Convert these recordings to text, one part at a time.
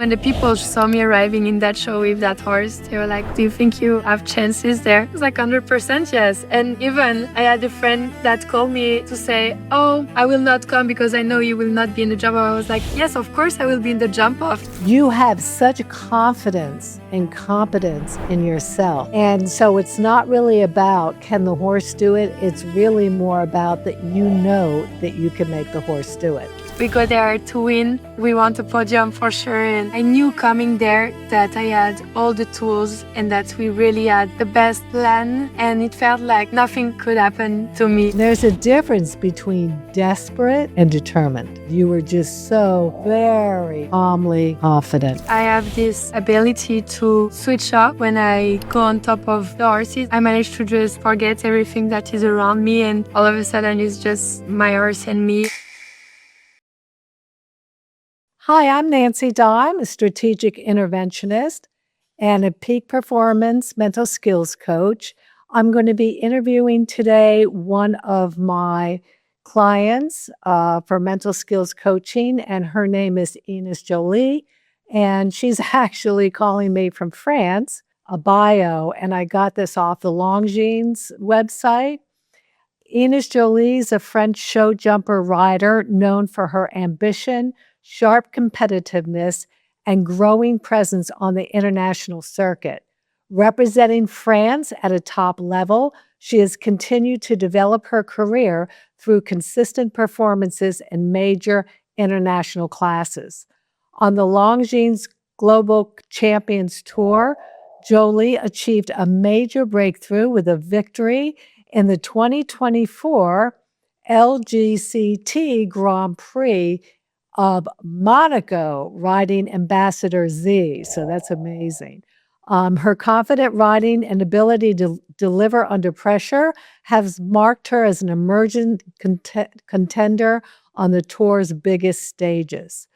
When the people saw me arriving in that show with that horse, they were like, do you think you have chances there? I was like, 100% yes. And even I had a friend that called me to say, oh, I will not come because I know you will not be in the jump off. I was like, yes, of course I will be in the jump off. You have such confidence and competence in yourself. And so it's not really about, can the horse do it? It's really more about that you know that you can make the horse do it. We go there to win. We want a podium for sure. And I knew coming there that I had all the tools and that we really had the best plan. And it felt like nothing could happen to me. There's a difference between desperate and determined. You were just so very calmly confident. I have this ability to switch off when I go on top of the horses. I manage to just forget everything that is around me, and all of a sudden it's just my horse and me. Hi, I'm Nancy Dime, a strategic interventionist and a peak performance mental skills coach. I'm going to be interviewing today one of my clients for mental skills coaching, and her name is Ines Joly, and she's actually calling me from France, a bio, and I got this off the Longines website. Ines Joly is a French show jumper rider known for her ambition, sharp competitiveness, and growing presence on the international circuit. Representing France at a top level, she has continued to develop her career through consistent performances in major international classes. On the Longines Global Champions Tour, Joly achieved a major breakthrough with a victory in the 2024 LGCT Grand Prix of Monaco, riding Ambassador Z. So that's amazing. Her confident riding and ability to deliver under pressure has marked her as an emerging contender on the tour's biggest stages.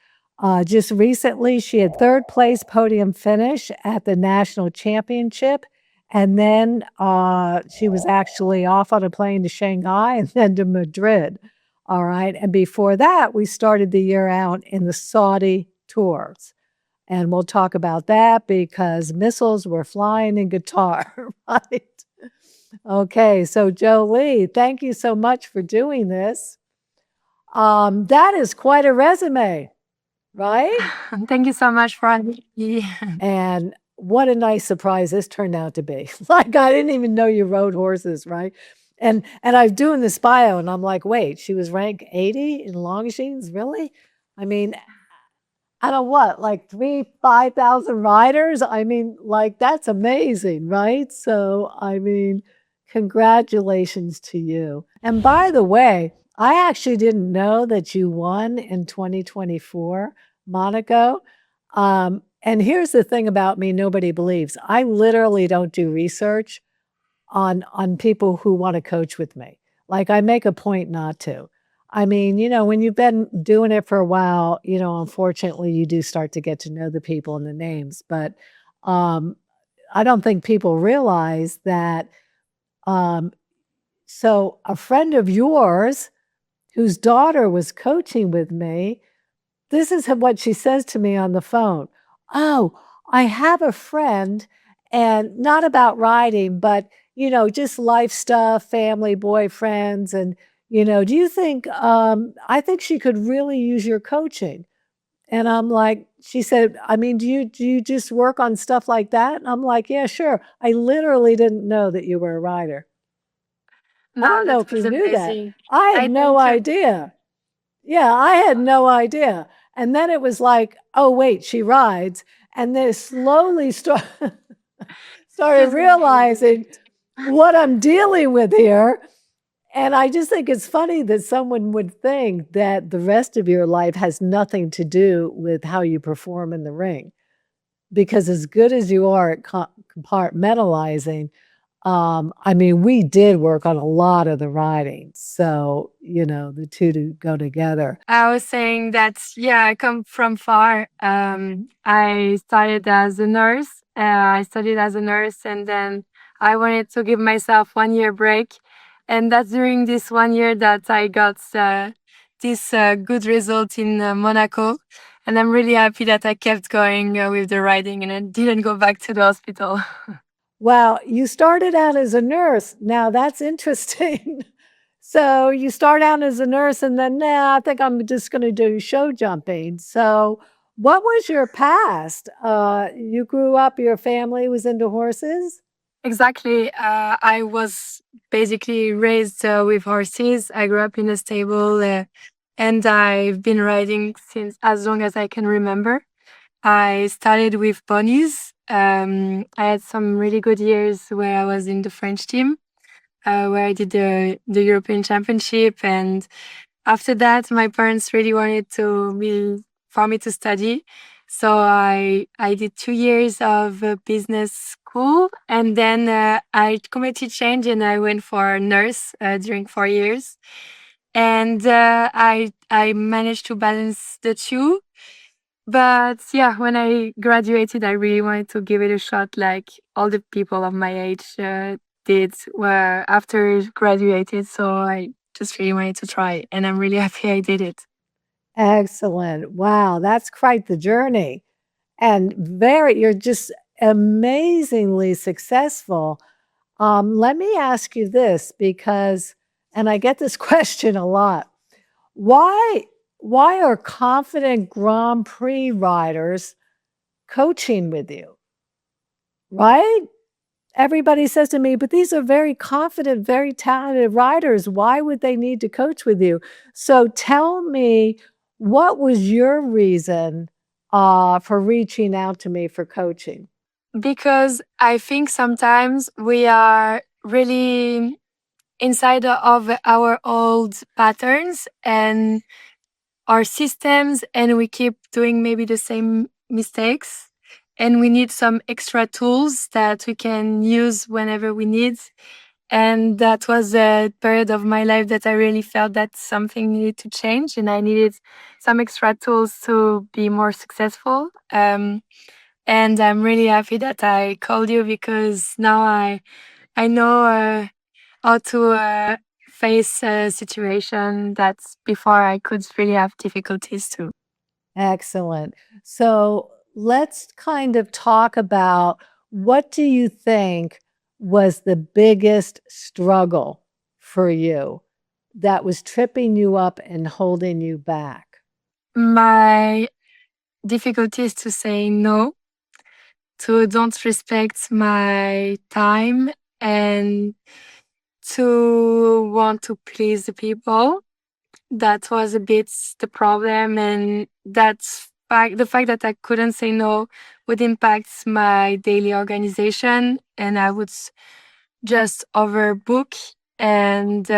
Just recently, she had third place podium finish at the national championship. And then she was actually off on a plane to Shanghai and then to Madrid. All right. And before that, we started the year out in the Saudi tours. And we'll talk about that because missiles were flying in Qatar, right? Okay. So Joly, thank you so much for doing this. That is quite a resume, right? Thank you so much for having me. And what a nice surprise this turned out to be. Like, I didn't even know you rode horses, right? And I was doing this bio, and I'm like, wait, she was ranked 80 in Longines? Really? I mean, I don't know what, like 5,000 riders? I mean, like, that's amazing, right? So, I mean, congratulations to you. And by the way, I actually didn't know that you won in 2024, Monaco. And here's the thing about me nobody believes. I literally don't do research on people who want to coach with me. Like, I make a point not to. I mean, when you've been doing it for a while, unfortunately, you do start to get to know the people and the names. But I don't think people realize that. So a friend of yours whose daughter was coaching with me, this is what she says to me on the phone. Oh, I have a friend, and not about riding, but just life stuff, family, boyfriends. And, do you think, I think she could really use your coaching. And I'm like, she said, I mean, do you just work on stuff like that? And I'm like, yeah, sure. I literally didn't know that you were a rider. No, I don't know that if you was knew that. amazing. I had no thank you. idea. Yeah, I had no idea. And then it was like, oh, wait, she rides. And then slowly started realizing what I'm dealing with here. And I just think it's funny that someone would think that the rest of your life has nothing to do with how you perform in the ring. Because as good as you are at compartmentalizing, I mean, we did work on a lot of the riding. So, the two to go together. I was saying that, yeah, I come from far. I started as a nurse. I studied as a nurse, and then I wanted to give myself 1 year break. And that's during this 1 year that I got this good result in Monaco. And I'm really happy that I kept going with the riding and I didn't go back to the hospital. Well, you started out as a nurse. Now that's interesting. So you start out as a nurse and then, nah, I think I'm just going to do show jumping. So what was your past? You grew up, your family was into horses? Exactly. I was basically raised with horses. I grew up in a stable and I've been riding since as long as I can remember. I started with ponies. I had some really good years where I was in the French team, where I did the European Championship. And after that, my parents really wanted for me to study. So I did 2 years of business school, and then I completely changed and I went for nurse during 4 years. And I managed to balance the two. But yeah, when I graduated, I really wanted to give it a shot, like all the people of my age did were after graduated. So I just really wanted to try, and I'm really happy I did it. Excellent. Wow, that's quite the journey. And you're just amazingly successful. Let me ask you this because, and I get this question a lot. Why, why are confident Grand Prix riders coaching with you? Right? Everybody says to me, but these are very confident, very talented riders. Why would they need to coach with you? So tell me, what was your reason for reaching out to me for coaching? Because I think sometimes we are really inside of our old patterns and our systems, and we keep doing maybe the same mistakes. And we need some extra tools that we can use whenever we need. And that was a period of my life that I really felt that something needed to change and I needed some extra tools to be more successful. And I'm really happy that I called you because now I know how to face a situation that before I could really have difficulties too. Excellent. So let's kind of talk about, what do you think was the biggest struggle for you that was tripping you up and holding you back? My difficulty is to say no, to don't respect my time, and to want to please the people. That was a bit the problem, and the fact that I couldn't say no would impact my daily organization, and I would just overbook and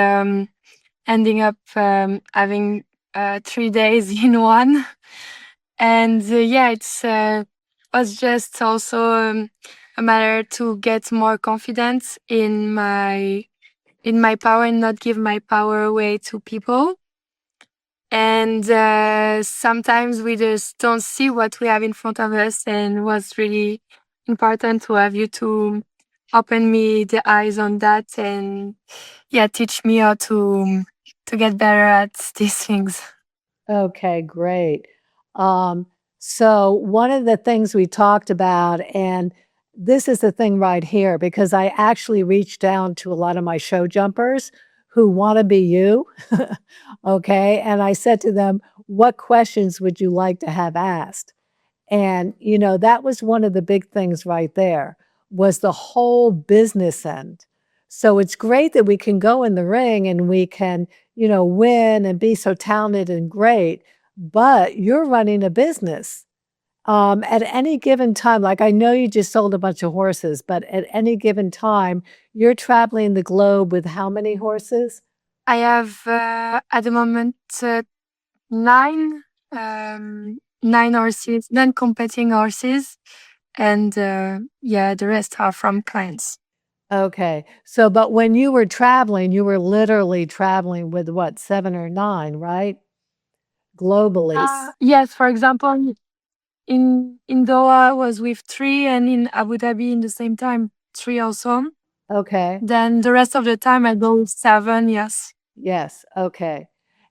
ending up having 3 days in one. And yeah, it's was just also a matter to get more confidence in my power and not give my power away to people. And sometimes we just don't see what we have in front of us, and it was really important to have you to open me the eyes on that and yeah, teach me how to get better at these things. Okay, great. So one of the things we talked about, and this is the thing right here, because I actually reached down to a lot of my show jumpers who want to be you. Okay. And I said to them, what questions would you like to have asked? And, that was one of the big things right there, was the whole business end. So it's great that we can go in the ring and we can, win and be so talented and great, but you're running a business. At any given time, like, I know you just sold a bunch of horses, but at any given time, you're traveling the globe with how many horses? I have at the moment nine nine horses, nine competing horses, and yeah, the rest are from clients. Okay. So, but when you were traveling, you were literally traveling with what, 7 or 9, right? Globally. Yes, for example, in Doha was with three, and in Abu Dhabi in the same time three also. Okay. Then the rest of the time I go with seven. Yes. Yes. Okay.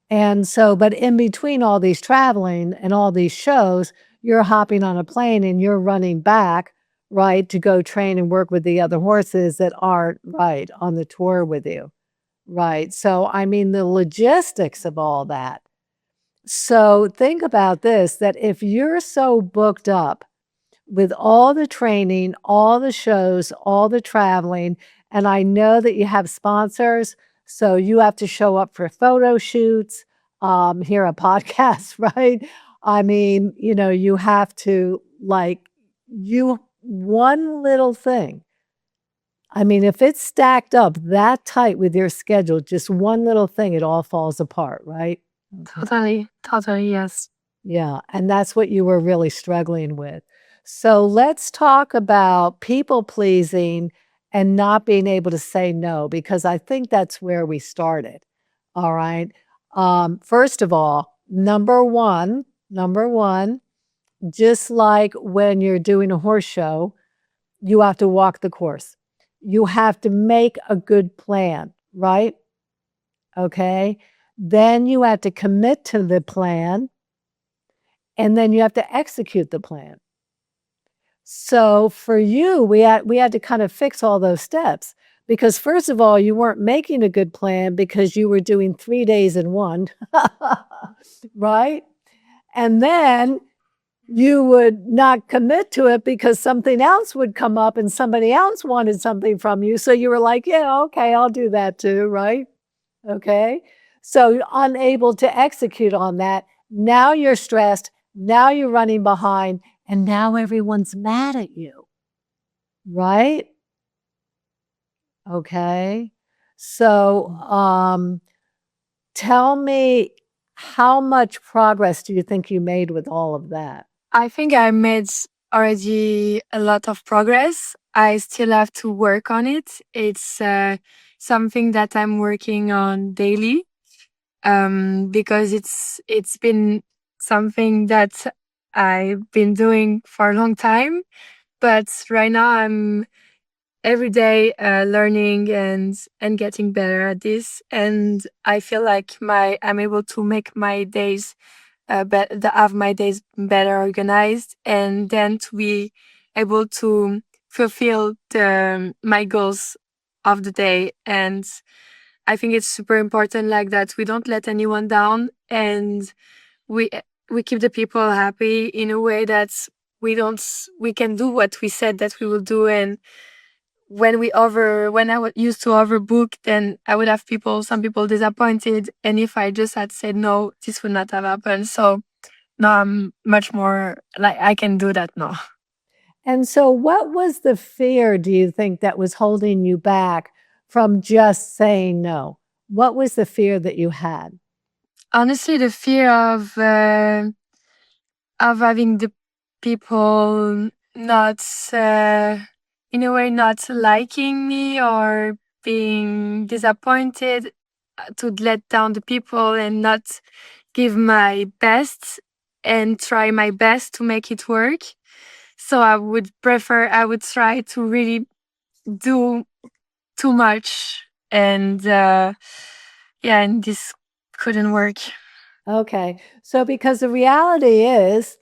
And so, but in between all these traveling and all these shows, you're hopping on a plane and you're running back, right, to go train and work with the other horses that aren't, right, on the tour with you. Right. So, I mean, the logistics of all that. So, think about this, that if you're so booked up with all the training, all the shows, all the traveling, and I know that you have sponsors, so you have to show up for photo shoots, hear a podcast, right? I mean, you have to like you one little thing. I mean, if it's stacked up that tight with your schedule, just one little thing, it all falls apart, right? Totally, totally, yes. Yeah, and that's what you were really struggling with. So let's talk about people pleasing and not being able to say no, because I think that's where we started. All right. First of all, number one, just like when you're doing a horse show, you have to walk the course. You have to make a good plan, right? Okay. Then you have to commit to the plan and then you have to execute the plan. So for you, we had to kind of fix all those steps because first of all, you weren't making a good plan because you were doing 3 days in one, right? And then you would not commit to it because something else would come up and somebody else wanted something from you. So you were like, yeah, okay, I'll do that too, right? Okay. So you're unable to execute on that. Now you're stressed. Now you're running behind and now everyone's mad at you, right? Okay. So, tell me how much progress do you think you made with all of that? I think I made already a lot of progress. I still have to work on it. It's something that I'm working on daily because it's been something that I've been doing for a long time. But right now I'm every day learning and getting better at this. And I feel like I'm able to make my days have my days better organized, and then to be able to fulfill my goals of the day. And I think it's super important like that we don't let anyone down, and we we keep the people happy in a way that we can do what we said that we will do. And when I used to overbook, then I would have some people disappointed, and if I just had said no, this would not have happened. So now I'm much more like I can do that now. And so, what was the fear, do you think, that was holding you back from just saying no? What was the fear that you had? Honestly, the fear of having the people not, in a way, not liking me or being disappointed, to let down the people and not give my best and try my best to make it work. So I would try to really do too much. And yeah, and this couldn't work. Okay. So, because the reality is,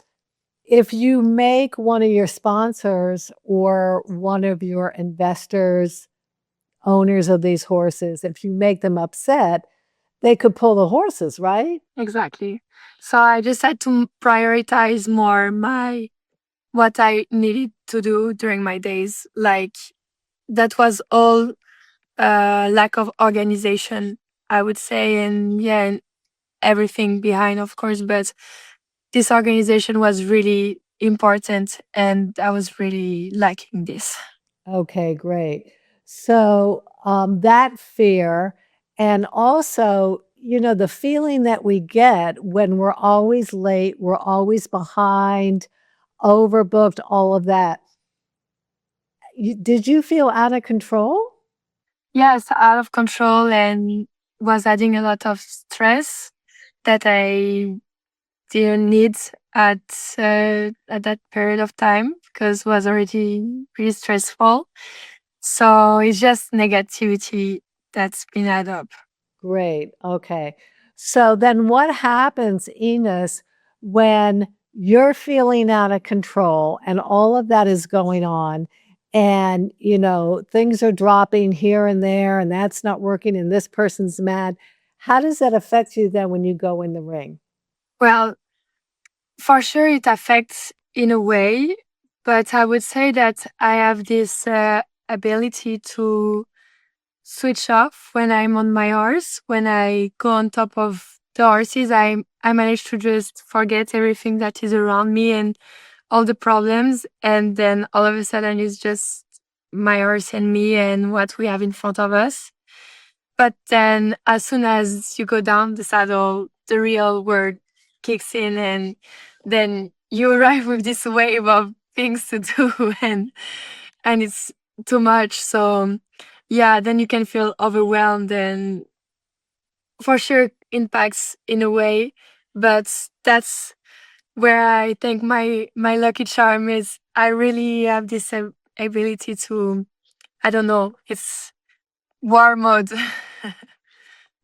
if you make one of your sponsors or one of your investors, owners of these horses, if you make them upset, they could pull the horses, right? Exactly. So I just had to prioritize more what I needed to do during my days. Like that was all lack of organization, I would say, and yeah, and everything behind, of course. But this organization was really important, and I was really liking this. Okay, great. So, that fear, and also, the feeling that we get when we're always late, we're always behind, overbooked, all of that. Did you feel out of control? Yes, out of control, and was adding a lot of stress that I didn't need at that period of time because it was already pretty stressful. So it's just negativity that's been added up. Great. Okay. So then what happens, Ines, when you're feeling out of control and all of that is going on and, things are dropping here and there and that's not working and this person's mad? How does that affect you then when you go in the ring? Well, for sure it affects in a way, but I would say that I have this ability to switch off when I'm on my horse. When I go on top of the horses, I manage to just forget everything that is around me and all the problems, and then all of a sudden it's just my horse and me and what we have in front of us. But then as soon as you go down the saddle, the real world kicks in, and then you arrive with this wave of things to do and it's too much. So yeah, then you can feel overwhelmed, and for sure impacts in a way. But that's where I think my lucky charm is. I really have this ability to, I don't know, it's war mode.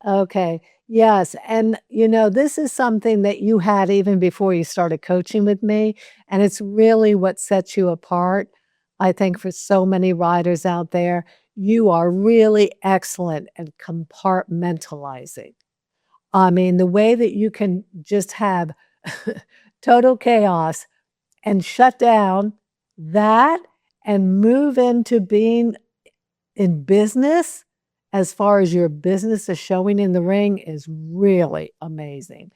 Okay. Yes. And, this is something that you had even before you started coaching with me. And it's really what sets you apart. I think for so many riders out there, you are really excellent at compartmentalizing. I mean, the way that you can just have total chaos and shut down that and move into being in business, as far as your business is showing in the ring, is really amazing.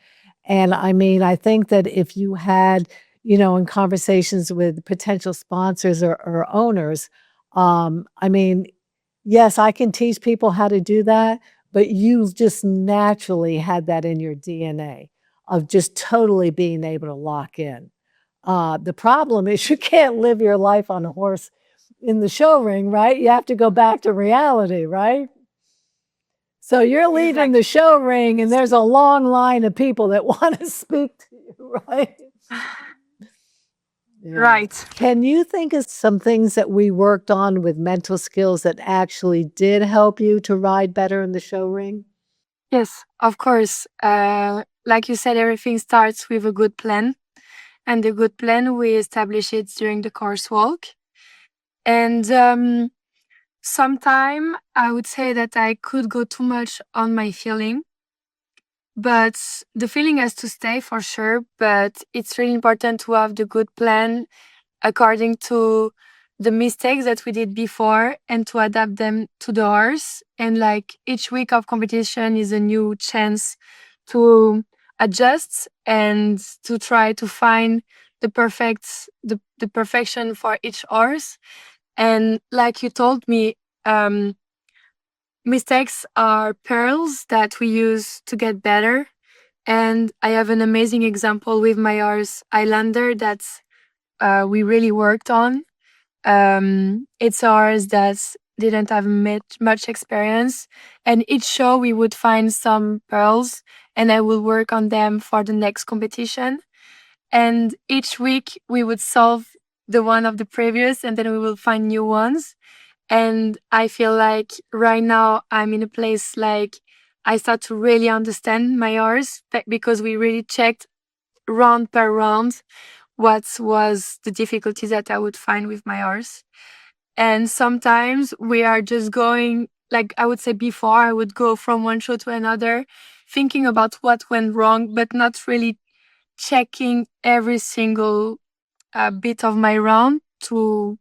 And I mean, I think that if you had, in conversations with potential sponsors or owners, I mean, yes, I can teach people how to do that, but you just naturally had that in your DNA of just totally being able to lock in. The problem is you can't live your life on a horse in the show ring, right? You have to go back to reality, right? So you're leaving the show ring and there's a long line of people that want to speak to you, right? Yeah. Right. Can you think of some things that we worked on with mental skills that actually did help you to ride better in the show ring? Yes, of course. Like you said, everything starts with a good plan. And the good plan, we establish it during the course walk. And sometime I would say that I could go too much on my feeling, but the feeling has to stay for sure. But it's really important to have the good plan according to the mistakes that we did before and to adapt them to the horse. And like each week of competition is a new chance to adjust and to try to find the perfection for each horse. And like you told me, um, mistakes are pearls that we use to get better. And I have an amazing example with my horse Highlander that we really worked on. It's ours that didn't have much experience, and each show we would find some pearls, and I will work on them for the next competition. And each week we would solve the one of the previous, and then we will find new ones. And I feel like right now I'm in a place like I start to really understand my horse because we really checked round per round what was the difficulties that I would find with my horse. And sometimes we are just going, like I would say before, I would go from one show to another, thinking about what went wrong, but not really checking every single bit of my round to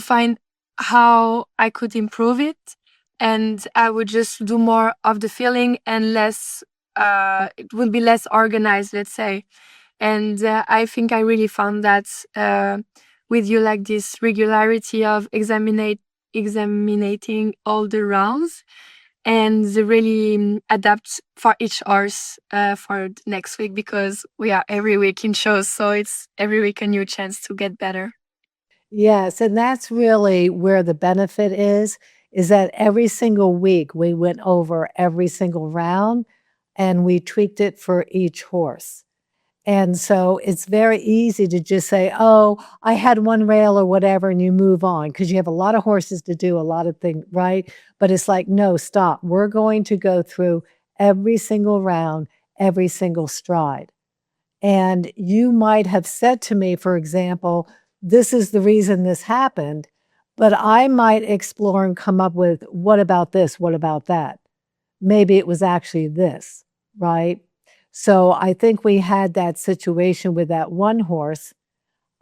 find how I could improve it. And I would just do more of the feeling and less, it would be less organized, let's say. And I think I really found that with you, like this regularity of examining all the rounds and really adapt for each horse for the next week, because we are every week in shows. So it's every week a new chance to get better. Yes, and that's really where the benefit is that every single week we went over every single round and we tweaked it for each horse. And so it's very easy to just say, "Oh, I had one rail or whatever," and you move on because you have a lot of horses to do a lot of things, right? But it's like, "No, stop. We're going to go through every single round, every single stride. And you might have said to me, for example, this is the reason this happened, but I might explore and come up with, what about this? What about that? Maybe it was actually this, right? So I think we had that situation with that one horse.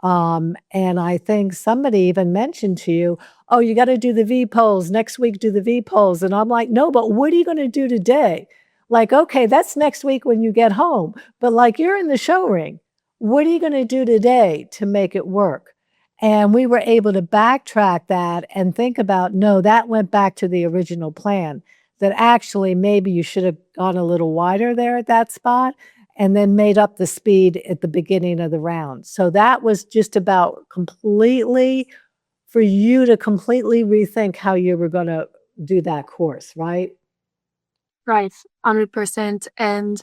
And I think somebody even mentioned to you, oh, you got to do the V poles next week, do the V poles. And I'm like, no, but what are you going to do today? Like, okay, that's next week when you get home. But like, you're in the show ring. What are you going to do today to make it work? And we were able to backtrack that and think about, no, that went back to the original plan, that actually maybe you should have gone a little wider there at that spot and then made up the speed at the beginning of the round. So that was just about completely for you to completely rethink how you were going to do that course, right? Right, 100%. And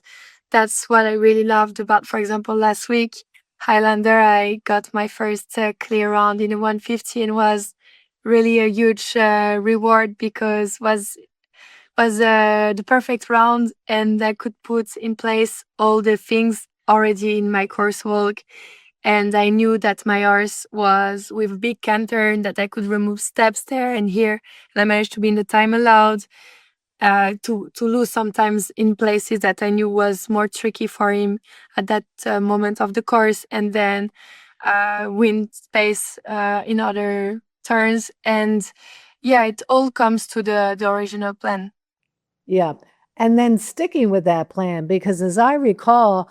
that's what I really loved about, for example, last week, Highlander, I got my first clear round in a 150 and was really a huge reward because was the perfect round and I could put in place all the things already in my course walk. And I knew that my horse was with a big canter and that I could remove steps there and here. And I managed to be in the time allowed, to lose sometimes in places that I knew was more tricky for him at that moment of the course, and then win space in other turns. And yeah, it all comes to the original plan. Yeah. And then sticking with that plan, because as I recall,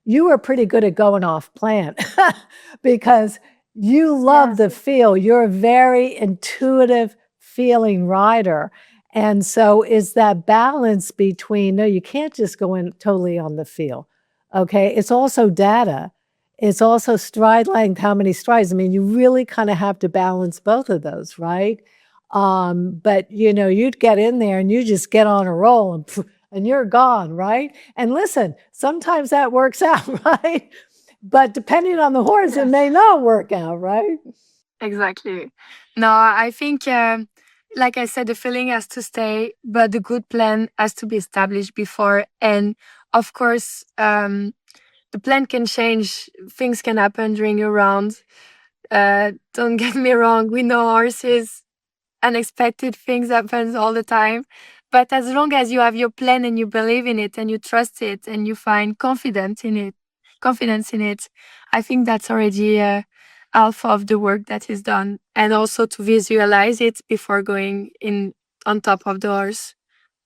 you were pretty good at going off plan because you love the feel. You're a very intuitive feeling rider. And so is that balance between, no, you can't just go in totally on the feel. Okay. It's also data. It's also stride length, how many strides. I mean, you really kind of have to balance both of those, right? But you know, you'd get in there and you just get on a roll and you're gone, right? And listen, sometimes that works out, right? But depending on the horse, it may not work out, right? Exactly. No, I think, like I said, the feeling has to stay, but the good plan has to be established before. And of course, the plan can change. Things can happen during a round. Don't get me wrong. We know horses, unexpected things happens all the time. But as long as you have your plan and you believe in it and you trust it and you find confidence in it, I think that's already half of the work that is done. And also to visualize it before going in on top of the horse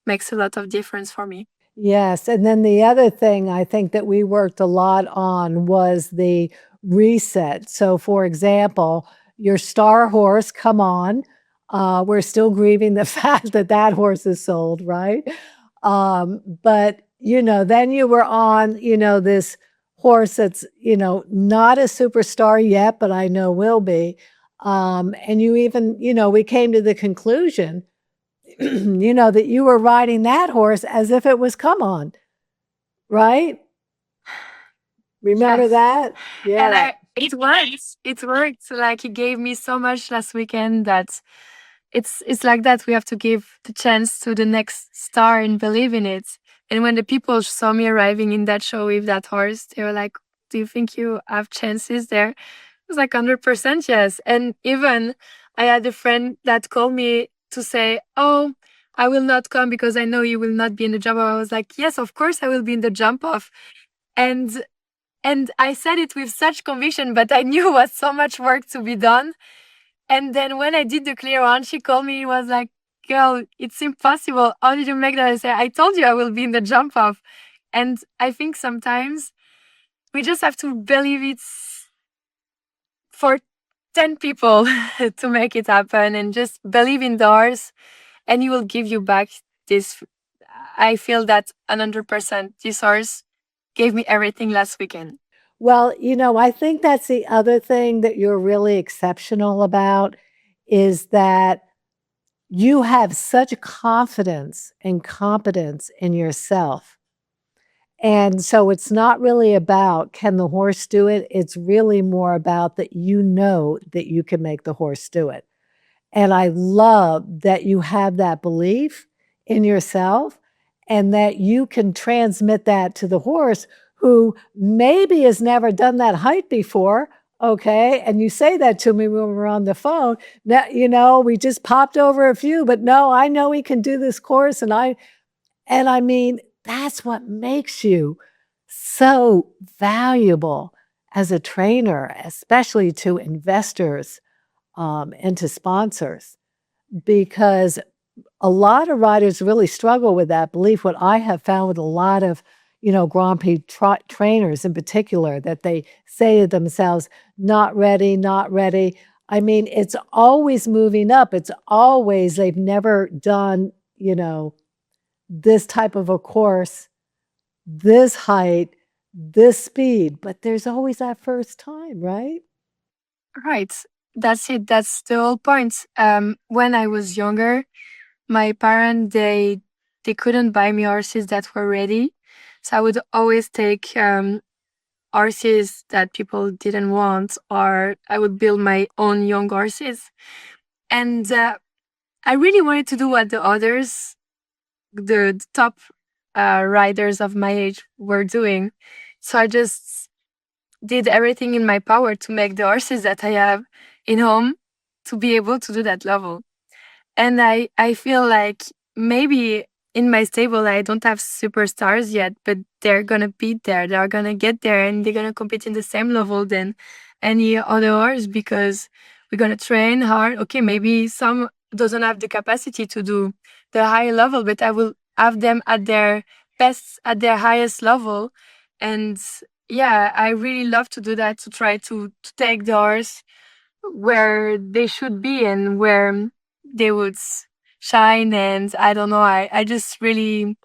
makes a lot of difference for me. Yes, and then the other thing I think that we worked a lot on was the reset. So, for example, your star horse, come on, we're still grieving the fact that that horse is sold, right? But, you know, then you were on, you know, this horse that's, you know, not a superstar yet, but I know will be. And you even, you know, we came to the conclusion you know, that you were riding that horse as if it was come on, right? Remember Yes. that? And Yeah. it worked. It worked. Like he gave me so much last weekend that it's like that. We have to give the chance to the next star and believe in it. And when the people saw me arriving in that show with that horse, they were like, "Do you think you have chances there?" I was like, 100% yes. And even I had a friend that called me to say, "Oh, I will not come because I know you will not be in the jump off." I was like, "Yes, of course I will be in the jump off." And and I said it with such conviction, but I knew it was so much work to be done. And then when I did the clear one, she called me and was like, "Girl, it's impossible. How did you make that?" I said, "I told you I will be in the jump off." And I think sometimes we just have to believe it's for 10 people to make it happen and just believe in doors and he will give you back this. I feel that 100% this horse gave me everything last weekend. Well, you know, I think that's the other thing that you're really exceptional about is that you have such confidence and competence in yourself. And so it's not really about can the horse do it? It's really more about that you know that you can make the horse do it. And I love that you have that belief in yourself and that you can transmit that to the horse who maybe has never done that height before. Okay. And you say that to me when we're on the phone. Now, we just popped over a few, but no, I know he can do this course. And I mean, that's what makes you so valuable as a trainer, especially to investors and to sponsors, because a lot of riders really struggle with that belief. What I have found with a lot of, Grand Prix trainers in particular, that they say to themselves, not ready, not ready. I mean, it's always moving up. It's always, they've never done, this type of a course, this height, this speed, but there's always that first time, right? Right. That's it. That's the whole point. When I was younger, my parents they couldn't buy me horses that were ready, so I would always take horses that people didn't want, or I would build my own young horses. And I really wanted to do what the others, the top riders of my age, were doing. So I just did everything in my power to make the horses that I have in home to be able to do that level. And I feel like maybe in my stable I don't have superstars yet, but they're gonna be there. They're gonna get there and they're gonna compete in the same level than any other horse because we're gonna train hard. Okay, maybe some doesn't have the capacity to do the high level, but I will have them at their best, at their highest level. And yeah, I really love to do that, to try to take the horse where they should be and where they would shine. And I don't know, I just really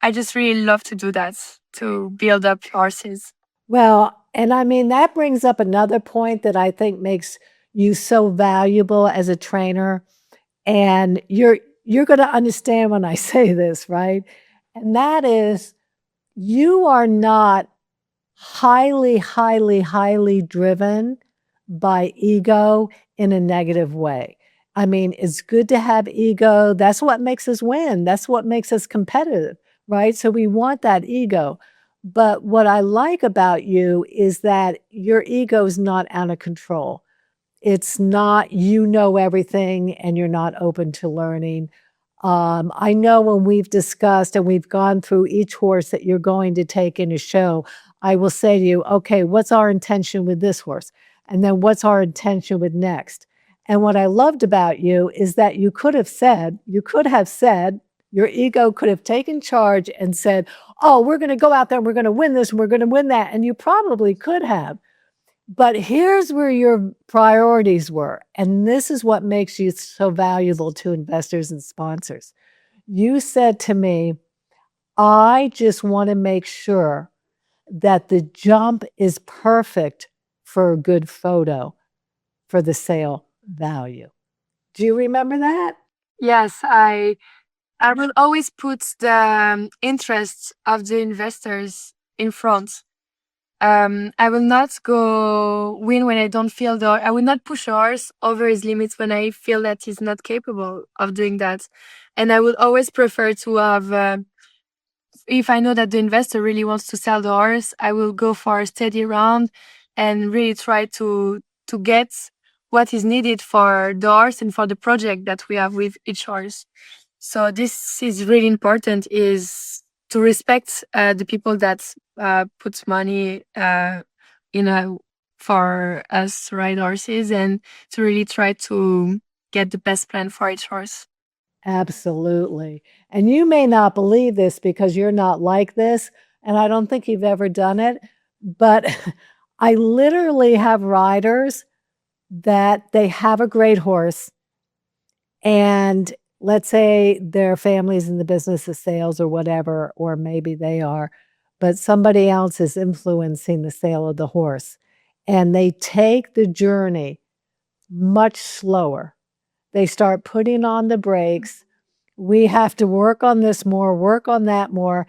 love to do that, to build up horses. Well, and I mean, that brings up another point that I think makes you so valuable as a trainer. And you're going to understand when I say this, right? And that is, you are not highly, highly, highly driven by ego in a negative way. I mean, it's good to have ego. That's what makes us win. That's what makes us competitive, right? So we want that ego. But what I like about you is that your ego is not out of control. It's not, you know everything and you're not open to learning. I know when we've discussed and we've gone through each horse that you're going to take in a show, I will say to you, okay, what's our intention with this horse? And then what's our intention with next? And what I loved about you is that you could have said, your ego could have taken charge and said, oh, we're going to go out there and we're going to win this and we're going to win that. And you probably could have. But here's where your priorities were. And this is what makes you so valuable to investors and sponsors. You said to me, I just want to make sure that the jump is perfect for a good photo for the sale value. Do you remember that? Yes, I will always put the interests of the investors in front. I will not go win when I don't feel I will not push a horse over his limits when I feel that he's not capable of doing that. And I would always prefer to have, if I know that the investor really wants to sell the horse, I will go for a steady round and really try to get what is needed for the horse and for the project that we have with each horse. So this is really important, is to respect the people that put money for us to ride horses, and to really try to get the best plan for each horse. Absolutely. And you may not believe this because you're not like this, and I don't think you've ever done it, but I literally have riders that they have a great horse, and let's say their family's in the business of sales or whatever, or maybe they are, but somebody else is influencing the sale of the horse, and they take the journey much slower. They start putting on the brakes. We have to work on this more, work on that more.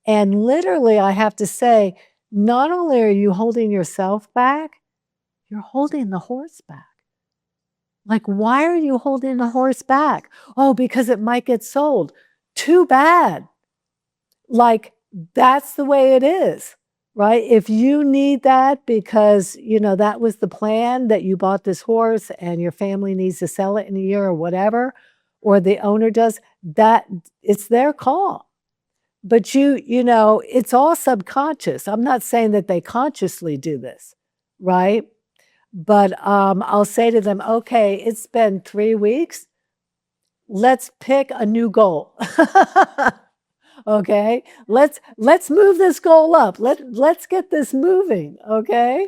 And literally, I have to say, not only are you holding yourself back, you're holding the horse back. Like, why are you holding the horse back? Oh, because it might get sold. Too bad. like, that's the way it is, right? If you need that because, that was the plan that you bought this horse and your family needs to sell it in a year or whatever, or the owner does, that it's their call. But it's all subconscious. I'm not saying that they consciously do this, right? But I'll say to them, okay, it's been 3 weeks. Let's pick a new goal. Okay, let's move this goal up. Let's get this moving. Okay,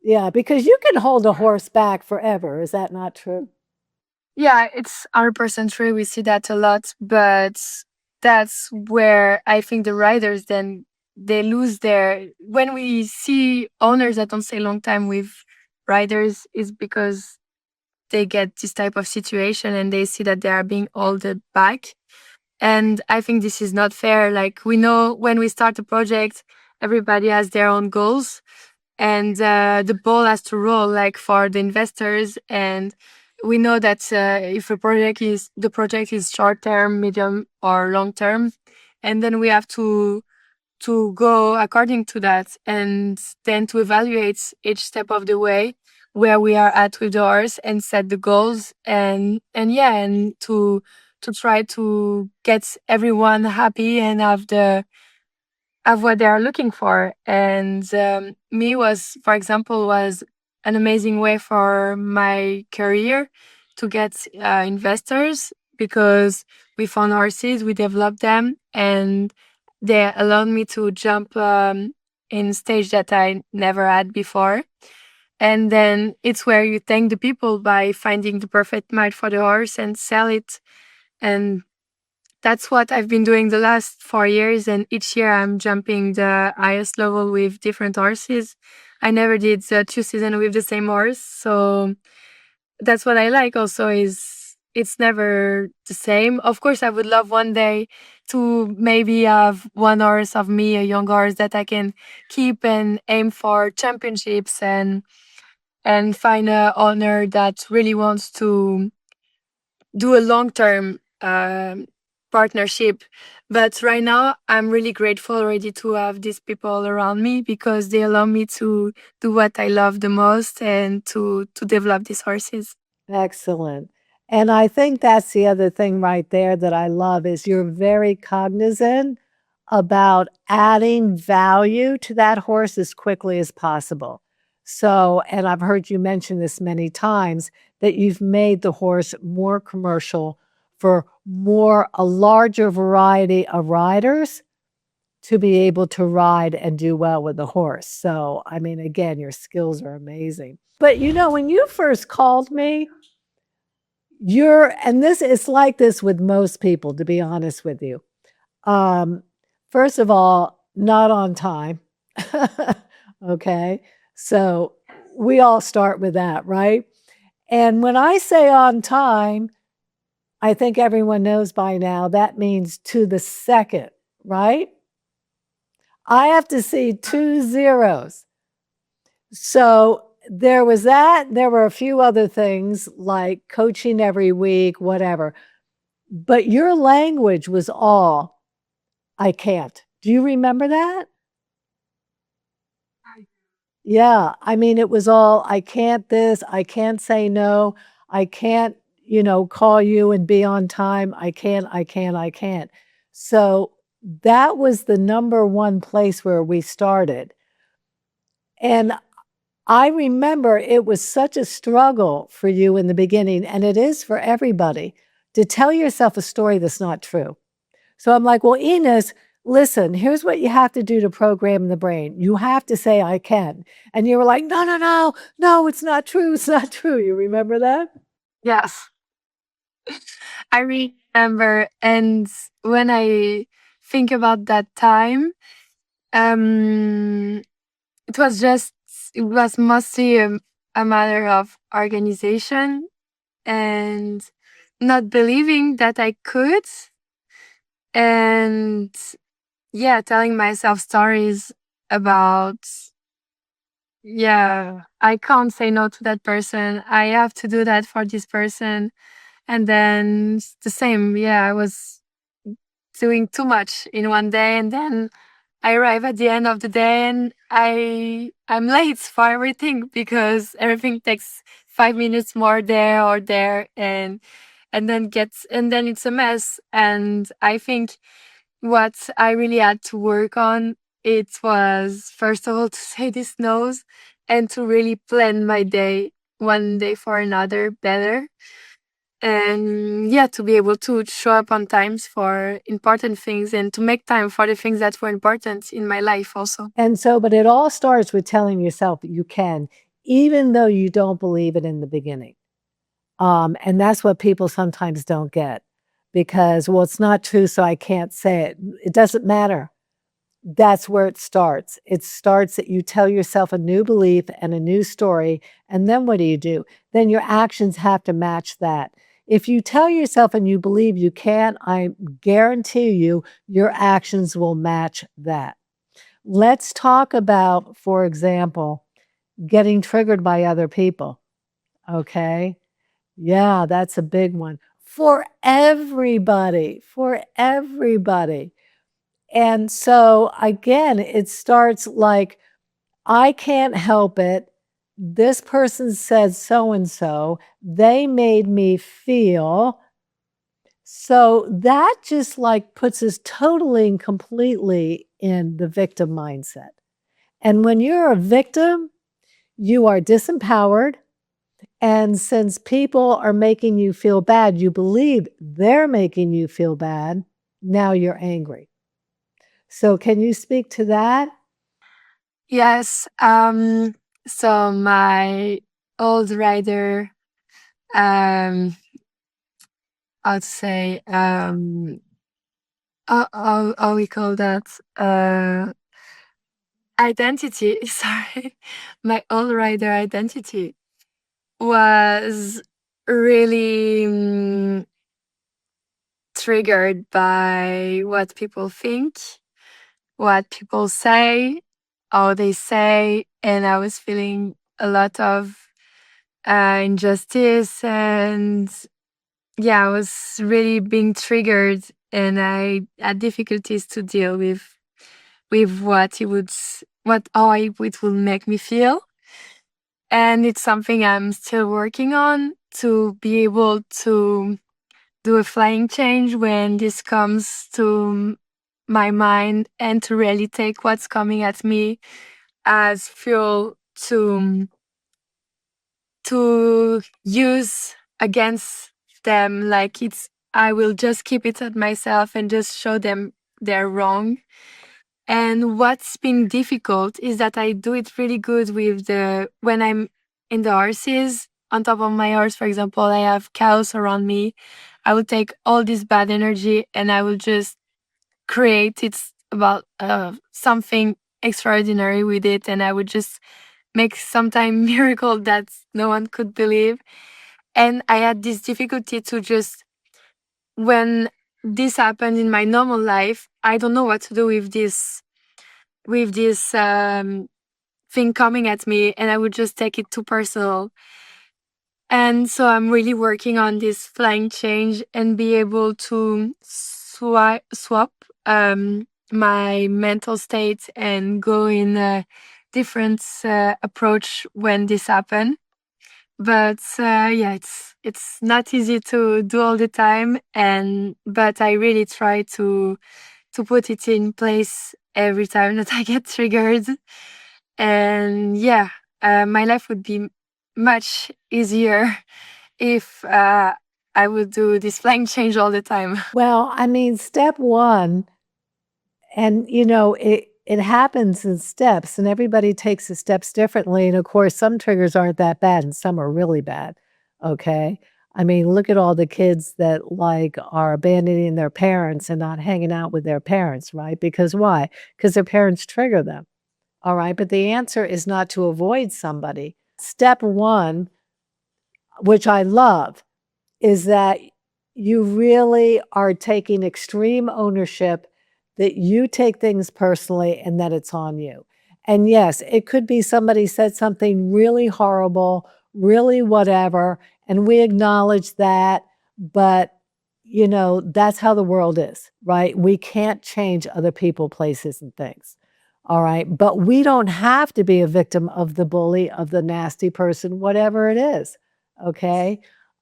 yeah, because you can hold a horse back forever. Is that not true? Yeah, it's 100% true. We see that a lot, but that's where I think the riders then they lose their. When we see owners that don't stay long time with riders, is because they get this type of situation and they see that they are being held back. And I think this is not fair. Like, we know when we start a project, everybody has their own goals, and the ball has to roll, like, for the investors. And we know that if the project is short term, medium, or long term, and then we have to go according to that, and then to evaluate each step of the way where we are at with the horse, and set the goals, and to try to get everyone happy and have what they are looking for. And me was, for example, was an amazing way for my career to get investors, because we found horses, we developed them, and they allowed me to jump in stage that I never had before. And then it's where you thank the people by finding the perfect match for the horse and sell it. And that's what I've been doing the last 4 years. And each year I'm jumping the highest level with different horses. I never did 2 seasons with the same horse. So that's what I like also, is it's never the same. Of course, I would love one day to maybe have one horse of me, a young horse that I can keep and aim for championships, and find a owner that really wants to do a long-term partnership. But right now, I'm really grateful already to have these people around me, because they allow me to do what I love the most, and to develop these horses. Excellent. And I think that's the other thing right there that I love is you're very cognizant about adding value to that horse as quickly as possible. So, and I've heard you mention this many times, that you've made the horse more commercial for a larger variety of riders to be able to ride and do well with the horse. So, I mean, again, your skills are amazing. But when you first called me, and this is like this with most people, to be honest with you. First of all, not on time. Okay. So we all start with that, right? And when I say on time, I think everyone knows by now that means to the second, right? I have to see 2 zeros. So there was that. There were a few other things like coaching every week, whatever. But your language was all, I can't. Do you remember that? Yeah. I mean, it was all, I can't this, I can't say no, I can't, call you and be on time. I can't, I can't, I can't. So that was the number one place where we started. And I remember it was such a struggle for you in the beginning, and it is for everybody, to tell yourself a story that's not true. So I'm like, well, Ines, listen, here's what you have to do to program the brain. You have to say, I can. And you were like, no, no, no, no, it's not true. It's not true. You remember that? Yes, I remember. And when I think about that time, um, it was mostly a matter of organization, and not believing that I could, and yeah, telling myself stories about, yeah, I can't say no to that person. I have to do that for this person. And then the same, yeah, I was doing too much in one day, and then I arrive at the end of the day and I'm late for everything because everything takes 5 minutes more there or there, and then it's a mess. And I think what I really had to work on, it was first of all to say these no's and to really plan my day one day for another better. And yeah, to be able to show up on times for important things and to make time for the things that were important in my life also. And so, but it all starts with telling yourself you can, even though you don't believe it in the beginning. And that's what people sometimes don't get because, well, it's not true, so I can't say it. It doesn't matter. That's where it starts. It starts that you tell yourself a new belief and a new story. And then what do? Then your actions have to match that. If you tell yourself and you believe you can, I guarantee you, your actions will match that. Let's talk about, for example, getting triggered by other people. Okay. Yeah, that's a big one for everybody, for everybody. And so again, it starts like, I can't help it. This person said so and so. They made me feel. So that just like puts us totally and completely in the victim mindset. And when you're a victim, you are disempowered. And since people are making you feel bad, you believe they're making you feel bad. Now you're angry. So can you speak to that? Yes. So my old rider, I'd say, how we call that? Identity. Sorry. My old rider identity was really triggered by what people think, what people say, how they say, and I was feeling a lot of injustice, and yeah, I was really being triggered, and I had difficulties to deal with how it would make me feel. And it's something I'm still working on to be able to do a flying change when this comes to my mind, and to really take what's coming at me as fuel to use against them. Like, I will just keep it at myself and just show them they're wrong. And what's been difficult is that I do it really good when I'm in the horses. On top of my horse, for example, I have cows around me. I will take all this bad energy and I will just create about something extraordinary with it, and I would just make sometime miracle that no one could believe. And I had this difficulty to just, when this happened in my normal life, I don't know what to do with this thing coming at me, and I would just take it too personal. And so I'm really working on this flying change and be able to swap my mental state and go in a different approach when this happen. But yeah, it's not easy to do all the time, but I really try to put it in place every time that I get triggered. And yeah, my life would be much easier if I would do this flying change all the time. Well, I mean, step one, and it happens in steps, and everybody takes the steps differently. And of course, some triggers aren't that bad, and some are really bad. Okay. I mean, look at all the kids that like are abandoning their parents and not hanging out with their parents, right? Because why? Because their parents trigger them. All right. But the answer is not to avoid somebody. Step one, which I love, is that you really are taking extreme ownership, that you take things personally and that it's on you. And yes, it could be somebody said something really horrible, really whatever, and we acknowledge that, but that's how the world is, right? We can't change other people, places, and things. All right. But we don't have to be a victim of the bully, of the nasty person, whatever it is. Okay.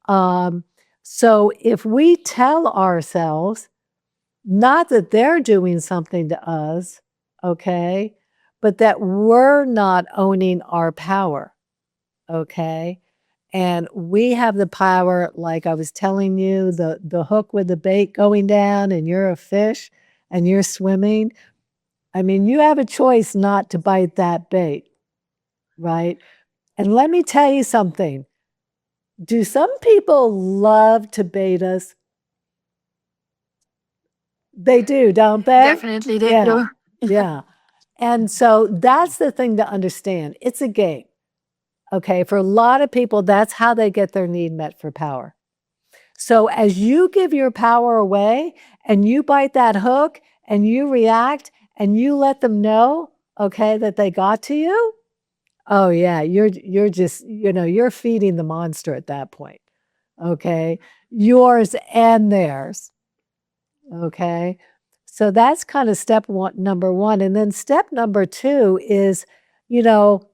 Um, so if we tell ourselves, not that they're doing something to us, okay, but that we're not owning our power, okay? And we have the power, like I was telling you, the hook with the bait going down and you're a fish and you're swimming. I mean, you have a choice not to bite that bait, right? And let me tell you something. Do some people love to bait us? They do, don't they? Definitely they Yeah, do. yeah. And so that's the thing to understand. It's a game. Okay. For a lot of people, that's how they get their need met for power. So as you give your power away and you bite that hook and you react and you let them know, okay, that they got to you, oh yeah, you're just, you're feeding the monster at that point. Okay. Yours and theirs. Okay. So that's kind of step one, number one. And then step number two is, you know,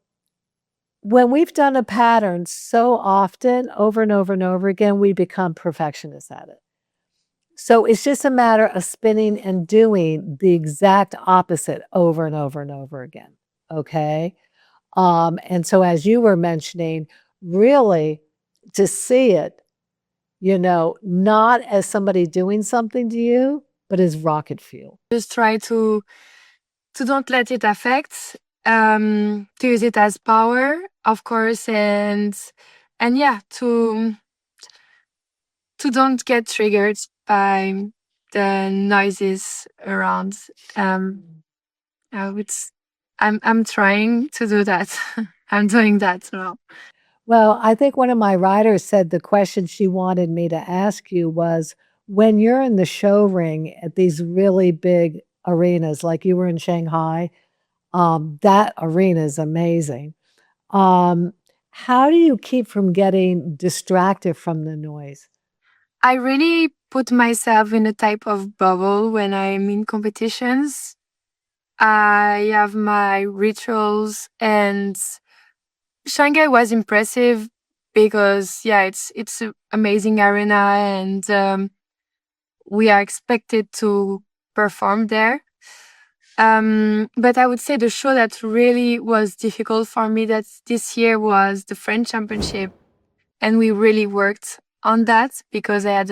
when we've done a pattern so often, over and over and over again, we become perfectionists at it. So it's just a matter of spinning and doing the exact opposite over and over and over again. Okay. And so as you were mentioning, really to see it, not as somebody doing something to you, but as rocket fuel. Just try to don't let it affect, to use it as power, of course, and yeah, to don't get triggered by the noises around. It's I'm trying to do that. I'm doing that now. Well, I think one of my writers said the question she wanted me to ask you was, when you're in the show ring at these really big arenas, like you were in Shanghai, that arena is amazing. Um, how do you keep from getting distracted from the noise? I really put myself in a type of bubble when I'm in competitions. I have my rituals, and Shanghai was impressive because it's an amazing arena, and we are expected to perform there. But I would say the show that really was difficult for me that this year was the French Championship, and we really worked on that because I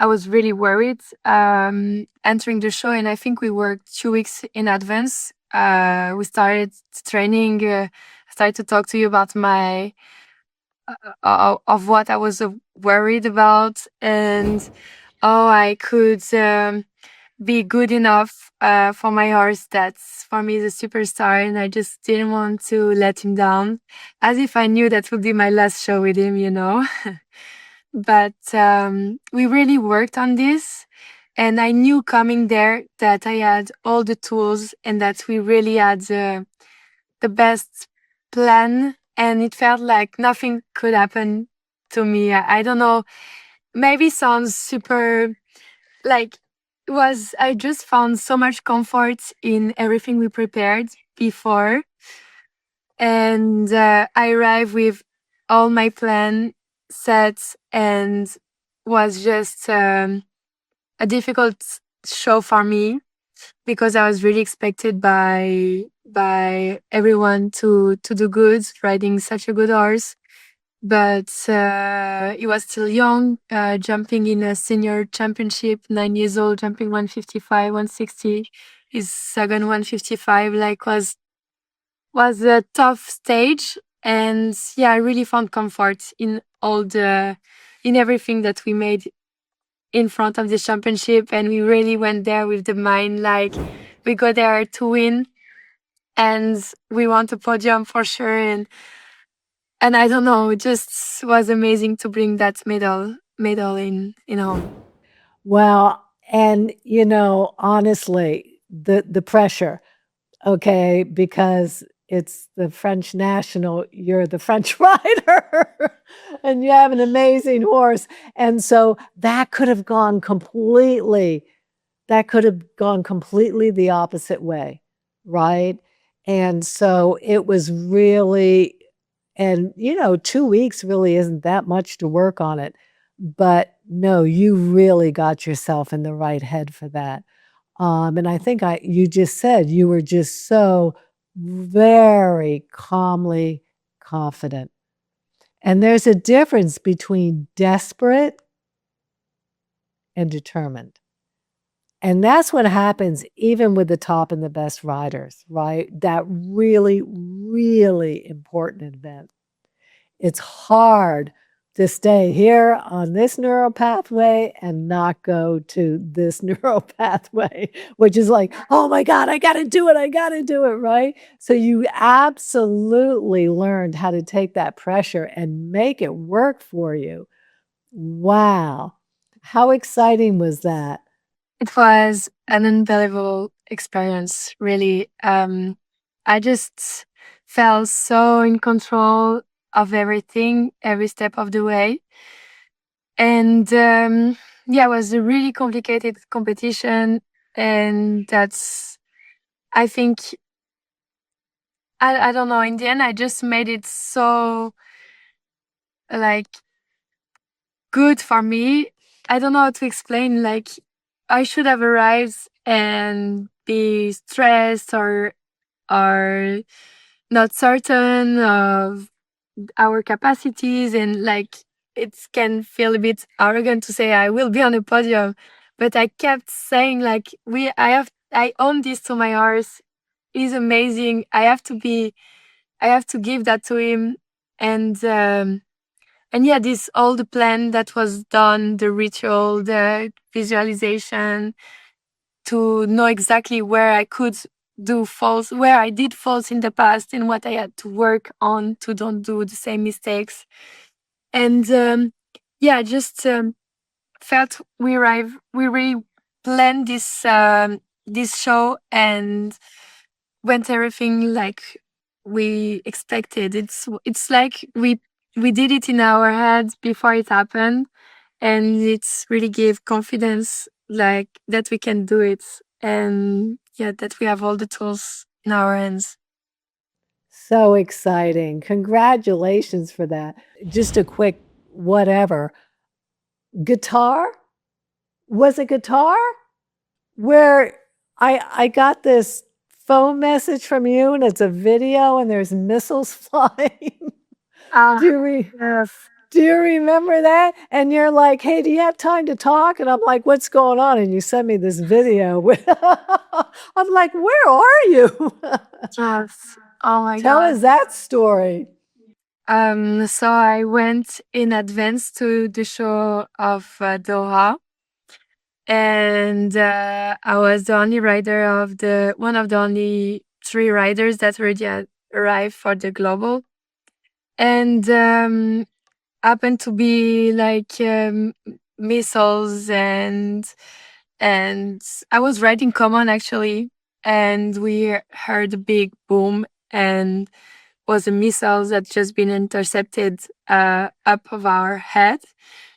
was really worried entering the show, and I think we worked 2 weeks in advance. We started training. Started to talk to you about my of what I was worried about, and how I could be good enough for my horse. That's for me the superstar, and I just didn't want to let him down, as if I knew that would be my last show with him. But we really worked on this, and I knew coming there that I had all the tools and that we really had the best plan, and it felt like nothing could happen to me. I don't know, maybe sounds super like I just found so much comfort in everything we prepared before, and I arrived with all my plan set, and was just a difficult show for me because I was really expected by everyone to do good, riding such a good horse. But he was still young, jumping in a senior championship, 9 years old, jumping 155, 160. His second 155 was a tough stage, and yeah, I really found comfort in everything that we made in front of the championship, and we really went there with the mind like we go there to win, and we want a podium for sure. And I don't know, it just was amazing to bring that medal in home. Well, and honestly, the pressure, okay, because it's the French national, you're the French rider. And you have an amazing horse. And so that could have gone completely the opposite way, right? And so it was really, and 2 weeks really isn't that much to work on it. But no, you really got yourself in the right head for that. And I think you just said you were just so very calmly confident. And there's a difference between desperate and determined. And that's what happens even with the top and the best riders, right? That really, really important event. It's hard to stay here on this neural pathway and not go to this neural pathway, which is like, oh my God, I got to do it, right? So you absolutely learned how to take that pressure and make it work for you. Wow. How exciting was that? It was an unbelievable experience, really. I just felt so in control of everything, every step of the way. And yeah, it was a really complicated competition. And I think, I don't know, in the end, I just made it so, like, good for me. I don't know how to explain. Like, I should have arrived and be stressed or not certain of our capacities, and like it can feel a bit arrogant to say I will be on a podium, but I kept saying like I own this to my horse. He's amazing. I have to give that to him. And yeah, this all the plan that was done, the ritual, the visualization, to know exactly where I could do false, where I did false in the past, and what I had to work on to don't do the same mistakes. And yeah, just felt we really planned this show, and went everything like we expected. It's like we did it in our heads before it happened, and it's really gave confidence, like that we can do it, and yeah, that we have all the tools in our hands. So exciting. Congratulations for that. Just a quick whatever. Guitar? Was it guitar? Where I got this phone message from you and it's a video and there's missiles flying. Ah, Do you yes. do you remember that? And you're like, hey, do you have time to talk? And I'm like, what's going on? And you sent me this video. I'm like, where are you? Yes. Oh my Tell God. us that story. So I went in advance to the show of Doha, and I was the only rider of one of the only three riders that already had arrived for the global, and happened to be like missiles, and I was riding common actually, and we heard a big boom, and was a missile that just been intercepted up of our head.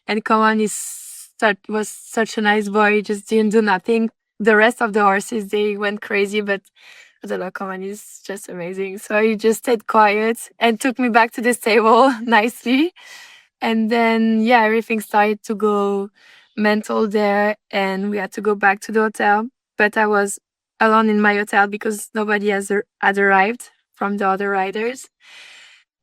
And Common was such a nice boy, he just didn't do nothing. The rest of the horses, they went crazy, but I don't know, Common is just amazing. So he just stayed quiet and took me back to the stable nicely. And then, yeah, everything started to go mental there, and we had to go back to the hotel. But I was alone in my hotel because nobody had arrived from the other riders.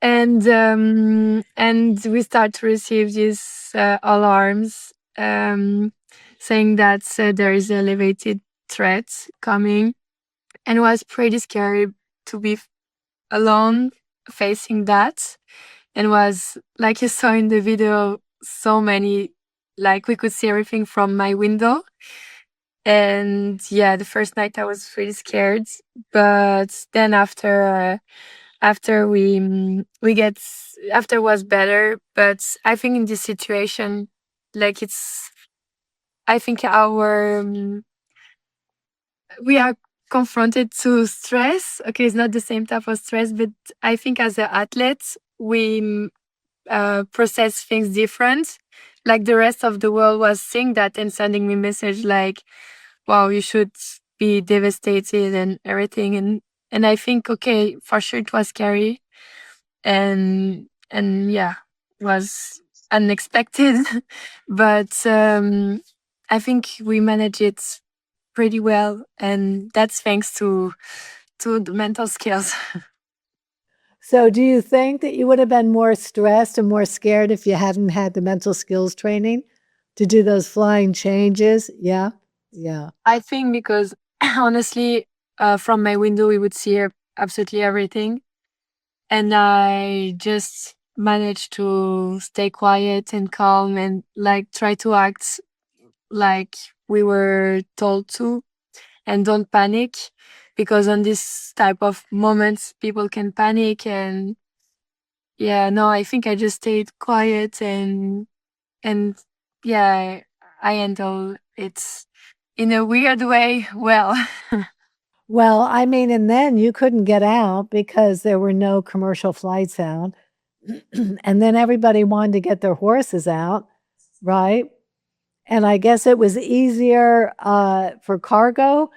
And we start to receive these alarms saying that there is an elevated threat coming, and it was pretty scary to be alone facing that. And was, like you saw in the video, so many, like we could see everything from my window. And yeah, the first night I was really scared, but then after after was better. But I think in this situation, like I think we are confronted to stress. Okay, it's not the same type of stress, but I think as an athlete, process things different. Like the rest of the world was seeing that and sending me message like, wow, you should be devastated and everything. And I think, okay, for sure it was scary. And yeah, was unexpected. But I think we managed it pretty well. And that's thanks to the mental skills. So, do you think that you would have been more stressed and more scared if you hadn't had the mental skills training to do those flying changes? Yeah. Yeah. I think because honestly, from my window, we would see absolutely everything. And I just managed to stay quiet and calm and like try to act like we were told to and don't panic, because on this type of moments, people can panic. And yeah, no, I think I just stayed quiet and yeah, I handle it in a weird way well. Well, I mean, and then you couldn't get out because there were no commercial flights out. And then everybody wanted to get their horses out, right? And I guess it was easier for cargo,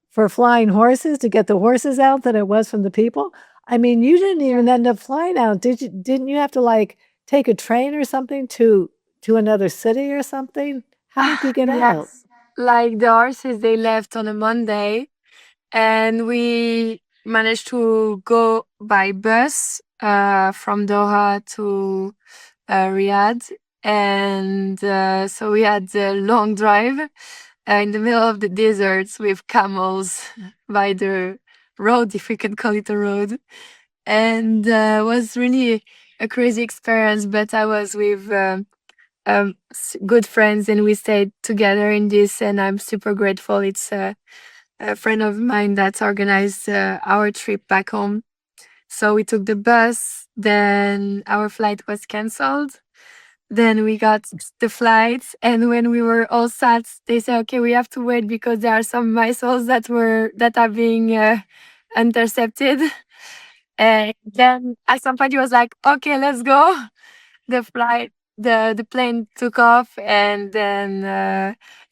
for flying horses to get the horses out than it was from the people. I mean, you didn't even end up flying out, did you? Didn't you have to like take a train or something to another city or something? How did you get out? Yes. Like the horses, they left on a Monday, and we managed to go by bus from Doha to Riyadh. And so we had a long drive in the middle of the deserts with camels by the road, if we can call it a road. And it was really a crazy experience, but I was with good friends and we stayed together in this, and I'm super grateful. It's a friend of mine that organized our trip back home. So we took the bus, then our flight was cancelled. Then we got the flights, and when we were all sat, they said, "Okay, we have to wait because there are some missiles that are being intercepted." And then at some point, he was like, "Okay, let's go." The plane took off, and then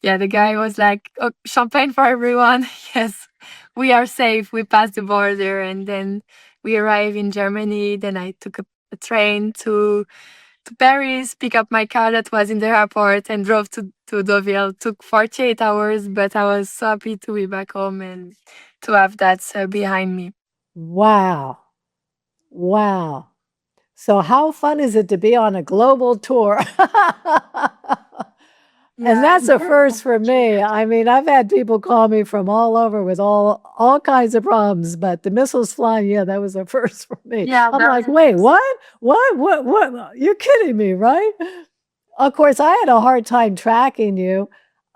yeah, the guy was like, "Oh, champagne for everyone." Yes, we are safe. We passed the border, and then we arrived in Germany. Then I took a train to Paris, pick up my car that was in the airport, and drove to Deauville. Took 48 hours, but I was so happy to be back home and to have that behind me. Wow. Wow. So how fun is it to be on a global tour? And that's a first for me. I mean, I've had people call me from all over with all kinds of problems, but the missiles flying, yeah, that was a first for me. Yeah, I'm like, wait, what? What? You're kidding me, right? Of course, I had a hard time tracking you.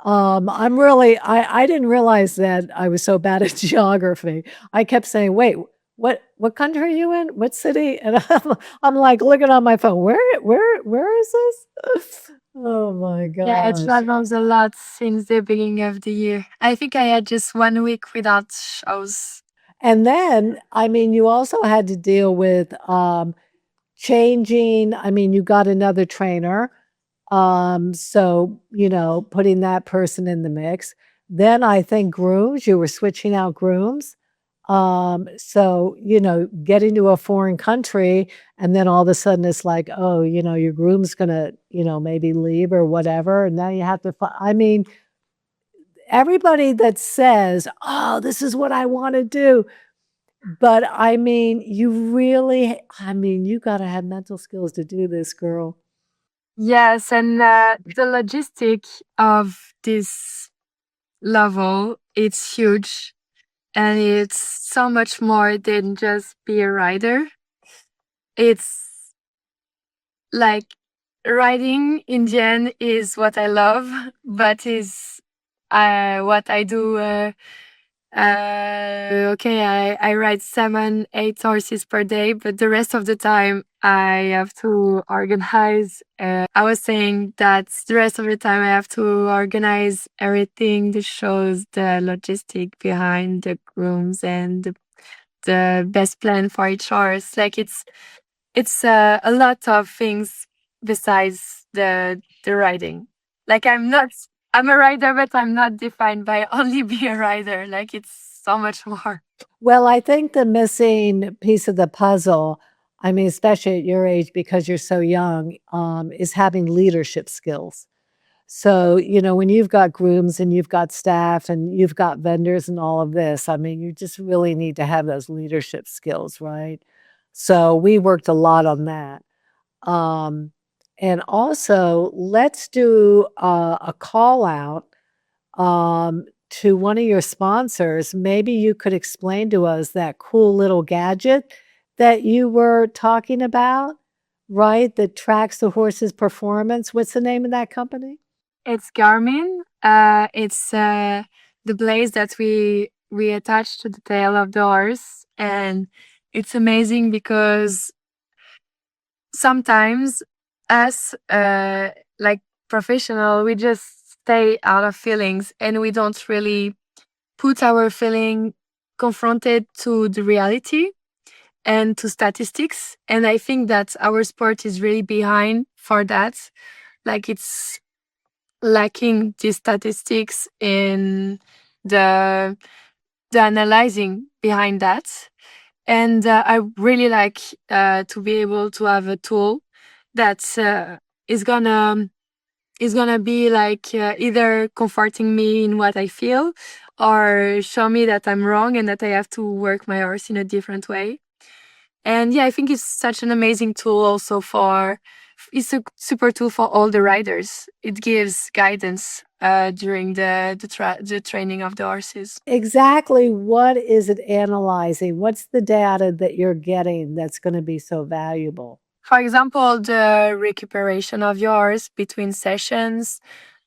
I didn't realize that I was so bad at geography. I kept saying, wait, what country are you in? What city? And I'm like looking on my phone. Where is this? Oh my yeah, it gosh. travels a lot since the beginning of the year. I think I had just 1 week without shows. And then, I mean, you also had to deal with changing. I mean, you got another trainer. So, putting that person in the mix. Then I think grooms, you were switching out grooms. So, getting to a foreign country and then all of a sudden it's like, oh, your groom's gonna, maybe leave or whatever. And now you have to, I mean, everybody that says, oh, this is what I want to do. But I mean, you got to have mental skills to do this, girl. Yes, and the logistic of this level, it's huge, and it's so much more than just be a rider. It's like riding in the end is what I love, but is what I do. Okay, I ride 7, 8 horses per day, but the rest of the time I have to organize. I was saying that the rest of the time I have to organize everything, the shows, the logistic behind the grooms, and the best plan for each horse. Like it's a lot of things besides the riding. Like I'm a rider, but I'm not defined by only be a rider. Like it's so much more. Well, I think the missing piece of the puzzle, I mean, especially at your age because you're so young, is having leadership skills. So, when you've got grooms and you've got staff and you've got vendors and all of this, I mean, you just really need to have those leadership skills, right? So, we worked a lot on that. Um, and also, let's do a call out to one of your sponsors. Maybe you could explain to us that cool little gadget that you were talking about, right? That tracks the horse's performance. What's the name of that company? It's Garmin. It's the blades that we attach to the tail of the horse, and it's amazing because sometimes as like professional, we just stay out of feelings and we don't really put our feeling confronted to the reality and to statistics. And I think that our sport is really behind for that. Like it's lacking the statistics in the the analyzing behind that. And I really like to be able to have a tool that is gonna is gonna be like either comforting me in what I feel or show me that I'm wrong and that I have to work my horse in a different way. And yeah, I think it's such an amazing tool also for it's a super tool for all the riders. It gives guidance during the training of the horses. Exactly what is it analyzing? What's the data that you're getting that's going to be so valuable? For example, the recuperation of yours between sessions,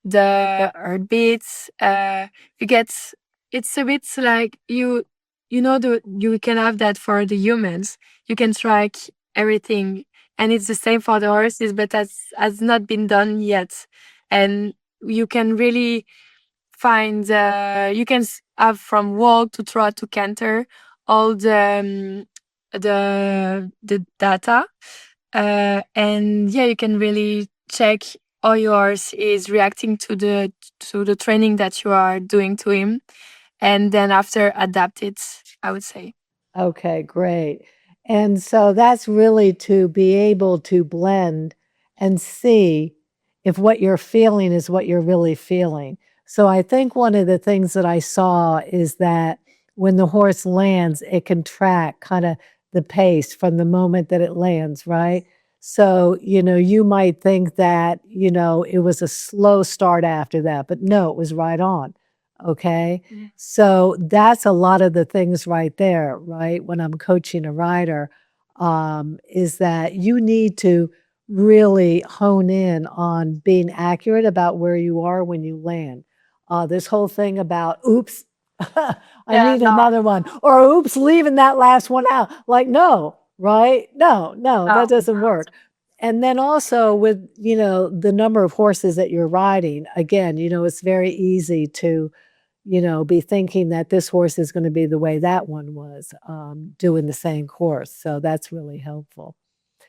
the heartbeats. You get it's a bit like you can have that for the humans. You can track everything, and it's the same for the horses, but that's has not been done yet. And you can really find you can have from walk to trot to canter all the data, and yeah, you can really check how yours is reacting to the training that you are doing to him, and then after adapt it, I would say. Okay, great. And so that's really to be able to blend and see if what you're feeling is what you're really feeling. So I think one of the things that I saw is that when the horse lands, it can track kind of the pace from the moment that it lands, right? So, you might think that, it was a slow start after that, but no, it was right on. Okay. Yeah. So that's a lot of the things right there, right? When I'm coaching a rider, is that you need to really hone in on being accurate about where you are when you land. This whole thing about, oops, I Yeah, need no, another one, or oops, leaving that last one out. Like, no, right? No, that no. doesn't work. And then also with, the number of horses that you're riding, again, it's very easy to be thinking that this horse is going to be the way that one was doing the same course. So that's really helpful.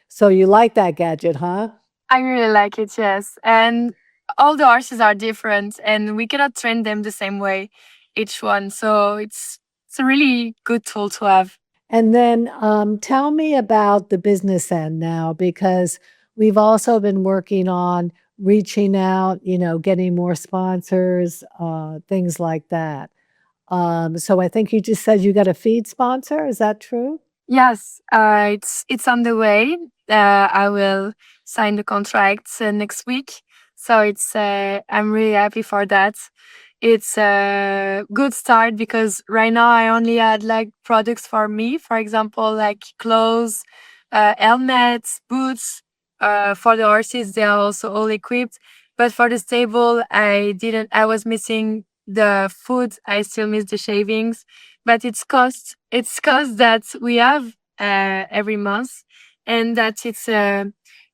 So you like that gadget, huh? I really like it, yes. And all the horses are different and we cannot train them the same way, each one. So it's a really good tool to have. And then tell me about the business end now, because we've also been working on reaching out, getting more sponsors, things like that. So I think you just said you got a feed sponsor. Is that true? Yes, it's on the way. I will sign the contracts next week. So it's I'm really happy for that. It's a good start because right now I only had like products for me, for example, like clothes, helmets, boots. For the horses, they are also all equipped. But for the stable, I didn't. I was missing the food. I still miss the shavings, but it's cost that we have every month, and that it's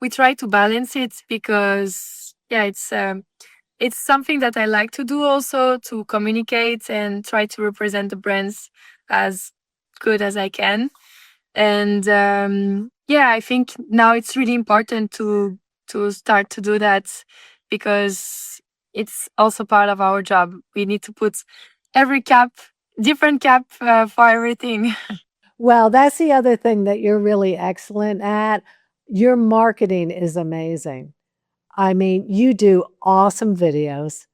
we try to balance it because yeah, it's something that I like to do also to communicate and try to represent the brands as good as I can. And Yeah, I think now it's really important to start to do that, because it's also part of our job. We need to put every cap, different cap for everything. Well, that's the other thing that you're really excellent at. Your marketing is amazing. I mean, you do awesome videos.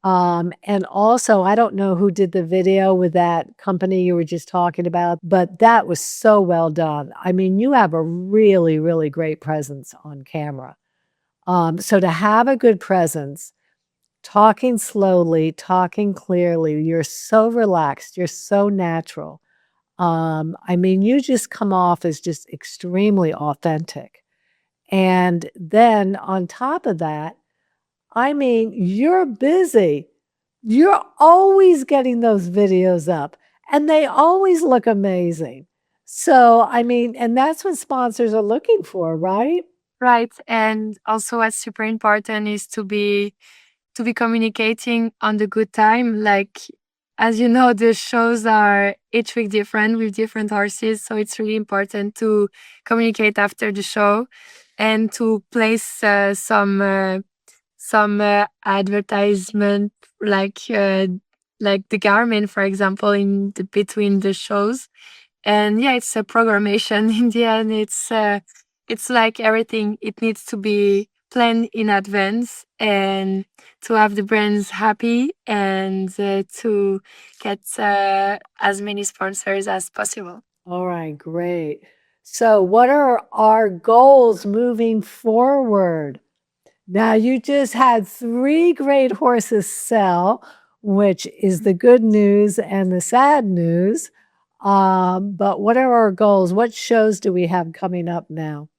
And also, I don't know who did the video with that company you were just talking about, but that was so well done. I mean, you have a really, really great presence on camera. So to have a good presence, talking slowly, talking clearly, you're so relaxed, you're so natural. I mean, you just come off as just extremely authentic. And then on top of that, I mean, you're busy. You're always getting those videos up and they always look amazing. So, I mean, and that's what sponsors are looking for, right? Right. And also what's super important is to be communicating on the good time. Like, as you know, the shows are each week different with different horses. So it's really important to communicate after the show and to place some advertisement, like the Garmin, for example, in the between the shows. And yeah, it's a programmation. In the end, it's like everything. It needs to be planned in advance and to have the brands happy and to get as many sponsors as possible. All right, great. So, what are our goals moving forward? Now, you just had 3 great horses sell, which is the good news and the sad news. But what are our goals? What shows do we have coming up now?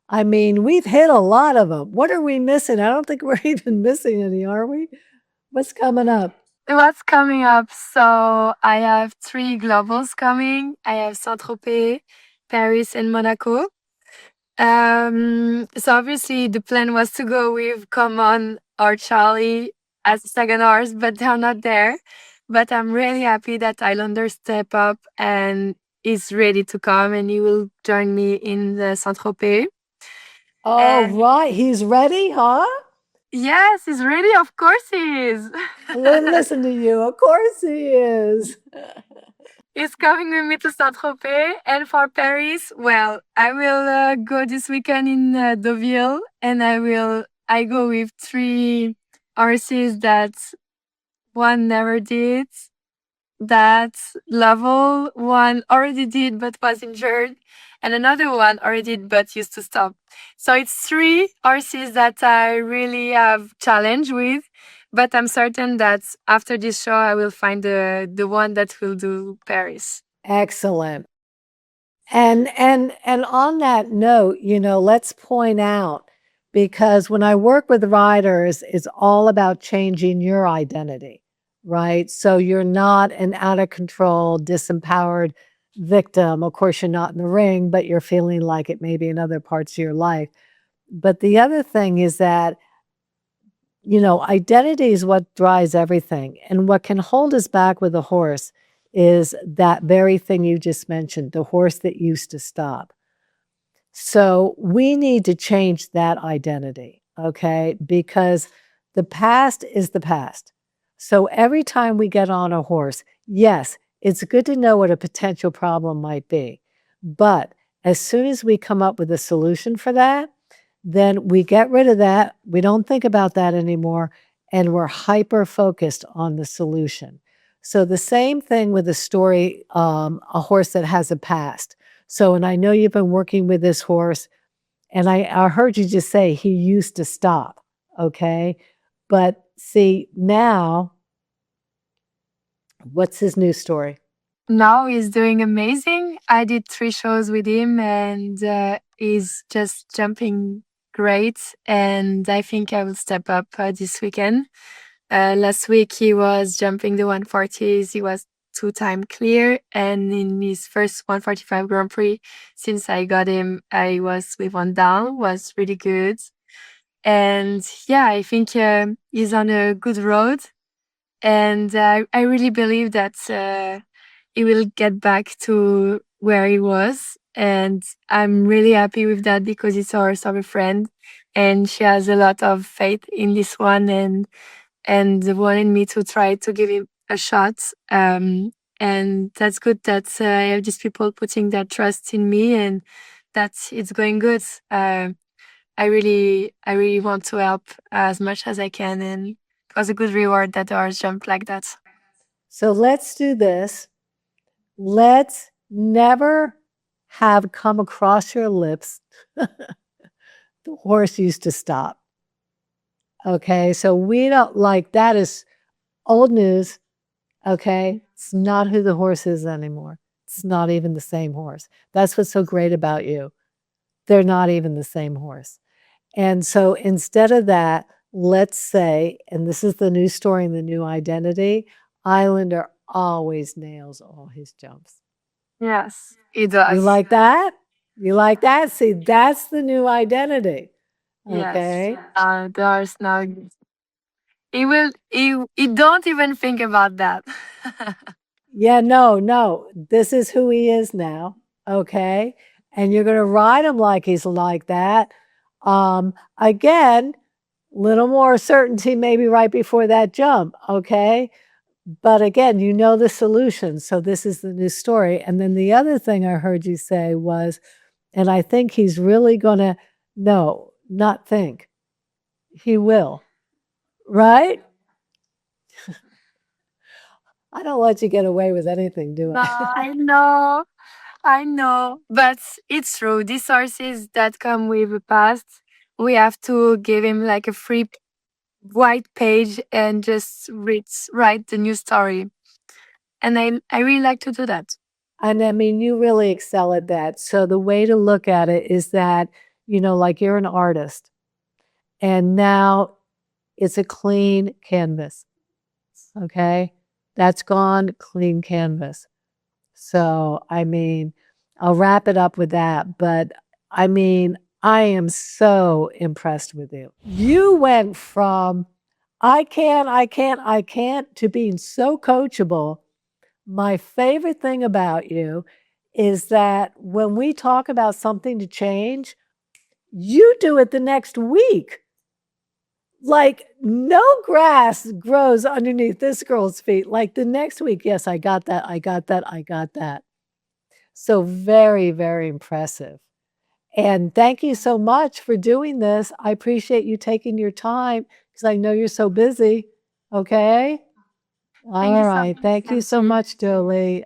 I mean, we've hit a lot of them. What are we missing? I don't think we're even missing any, are we? What's coming up? What's coming up? So I have 3 globals coming. I have Saint-Tropez, Paris, and Monaco. So obviously the plan was to go with Common or Charlie as a second horse, but they're not there. But I'm really happy that Islander step up and is ready to come, and he will join me in the Saint-Tropez. Oh, And right. He's ready, huh? yes, he's ready. Of course he is. Listen to you. Of course he is. He's coming with me to Saint-Tropez. And for Paris, well, I will go this weekend in Deauville, and I go with 3 horses that one never did that level, one already did but was injured, and another one already did but used to stop. So it's 3 horses that I really have challenge with, but I'm certain that after this show I will find the one that will do Paris. Excellent. And on that note, let's point out because when I work with riders, it's all about changing your identity, right? So you're not an out of control, disempowered victim. Of course, you're not in the ring, but you're feeling like it maybe in other parts of your life. But the other thing is that identity is what drives everything. And what can hold us back with a horse is that very thing you just mentioned, the horse that used to stop. So we need to change that identity, okay? Because the past is the past. So every time we get on a horse, yes, it's good to know what a potential problem might be. But as soon as we come up with a solution for that, then we get rid of that. We don't think about that anymore. And we're hyper focused on the solution. So the same thing with a story, a horse that has a past. So, and I know you've been working with this horse, and I heard you just say he used to stop. Okay. But see, now, what's his new story? Now he's doing amazing. I did 3 shows with him, and he's just jumping great. And I think I will step up this weekend. Last week he was jumping the 140s. He was 2-time clear, and in his first 145 Grand Prix since I got him, I was with 1 down. Was really good. And yeah, I think he's on a good road, and I really believe that he will get back to where he was. And I'm really happy with that because it's a horse of a friend, and she has a lot of faith in this one, and wanted me to try to give it a shot. And that's good that I have these people putting their trust in me, and that it's going good. I really want to help as much as I can, and it was a good reward that the horse jumped like that. So let's do this. Let's never have come across your lips the horse used to stop. Okay, so we don't like that is old news. Okay, it's not who the horse is anymore. It's not even the same horse. That's what's so great about you. They're not even the same horse. And so instead of that, let's say, and this is the new story and the new identity, Islander always nails all his jumps. Yes, it does. You like that? You like that? See, that's the new identity. Yes. Okay. The horse now. He don't even think about that. Yeah, no. This is who he is now. Okay. And you're going to ride him like he's like that. Again, little more certainty maybe right before that jump. Okay. But again, you know the solution. So this is the new story. And then the other thing I heard you say was, and I think he's really going to, no, not think. He will. Right? I don't let you get away with anything, do I? I know, but it's true. These horses that come with the past, we have to give him like a free white page and just write the new story. And I really like to do that. And I mean, you really excel at that. So the way to look at it is that, like you're an artist and now it's a clean canvas. Okay. That's gone, clean canvas. So, I mean, I'll wrap it up with that. But I mean, I am so impressed with you. You went from I can't to being so coachable. My favorite thing about you is that when we talk about something to change, you do it the next week. Like no grass grows underneath this girl's feet. Like the next week, yes, I got that. I got that. I got that. So very, very impressive. And thank you so much for doing this. I appreciate you taking your time because I know you're so busy. Okay. All right. Thank you so much, Jolie.